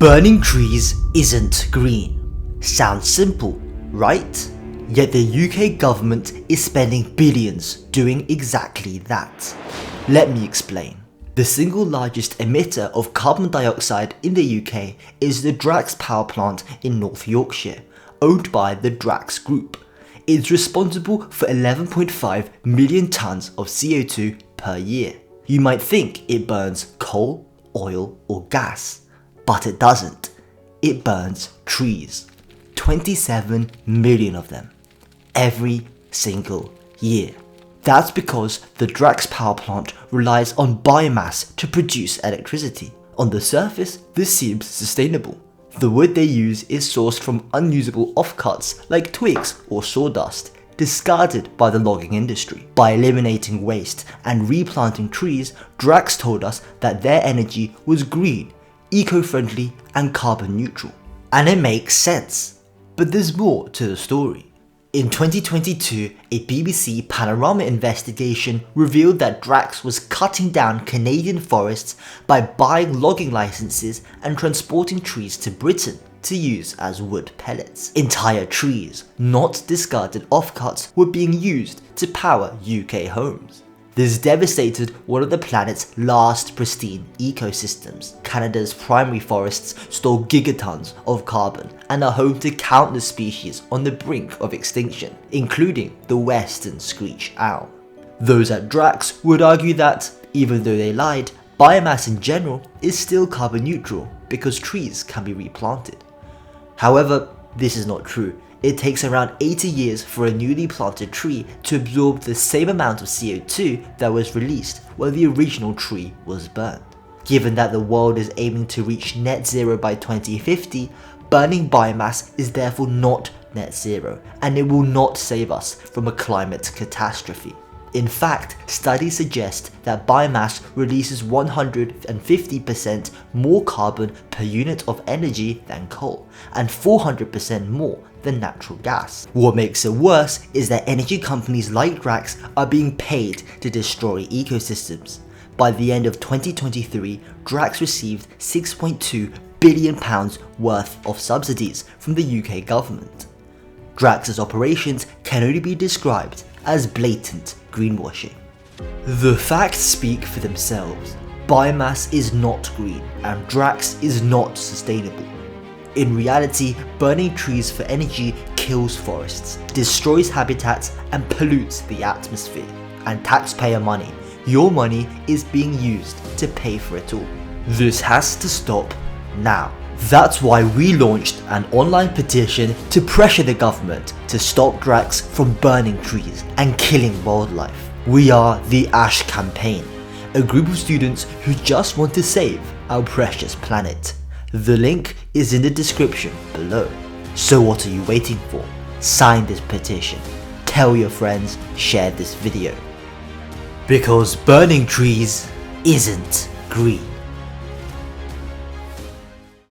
Burning trees isn't green. Sounds simple, right? Yet the UK government is spending billions doing exactly that. Let me explain. The single largest emitter of carbon dioxide in the UK is the Drax Power Plant in North Yorkshire, owned by the Drax Group. It's responsible for 11.5 million tonnes of CO2 per year. You might think it burns coal, oil or gas, but it doesn't. It burns trees. 27 million of them. Every single year. That's because the Drax Power Plant relies on biomass to produce electricity. On the surface, this seems sustainable. The wood they use is sourced from unusable offcuts like twigs or sawdust, discarded by the logging industry. By eliminating waste and replanting trees, Drax told us that their energy was green, eco-friendly and carbon neutral. And it makes sense. But there's more to the story. In 2022, a BBC Panorama investigation revealed that Drax was cutting down Canadian forests by buying logging licenses and transporting trees to Britain to use as wood pellets. Entire trees, not discarded offcuts, were being used to power UK homes. This devastated one of the planet's last pristine ecosystems. Canada's primary forests store gigatons of carbon and are home to countless species on the brink of extinction, including the Western Screech Owl. Those at Drax would argue that, even though they lied, biomass in general is still carbon neutral because trees can be replanted. However, this is not true. It takes around 80 years for a newly planted tree to absorb the same amount of CO2 that was released when the original tree was burned. Given that the world is aiming to reach net zero by 2050, burning biomass is therefore not net zero, and it will not save us from a climate catastrophe. In fact, studies suggest that biomass releases 150% more carbon per unit of energy than coal, and 400% more than natural gas. What makes it worse is that energy companies like Drax are being paid to destroy ecosystems. By the end of 2023, Drax received £6.2 billion worth of subsidies from the UK government. Drax's operations can only be described as blatant greenwashing. The facts speak for themselves. Biomass is not green and Drax is not sustainable. In reality, burning trees for energy kills forests, destroys habitats and pollutes the atmosphere. And taxpayer money, your money, is being used to pay for it all. This has to stop now. That's why we launched an online petition to pressure the government to stop Drax from burning trees and killing wildlife. We are the Ash Campaign, a group of students who just want to save our precious planet. The link is in the description below. So what are you waiting for? Sign this petition, tell your friends, share this video. Because burning trees isn't green.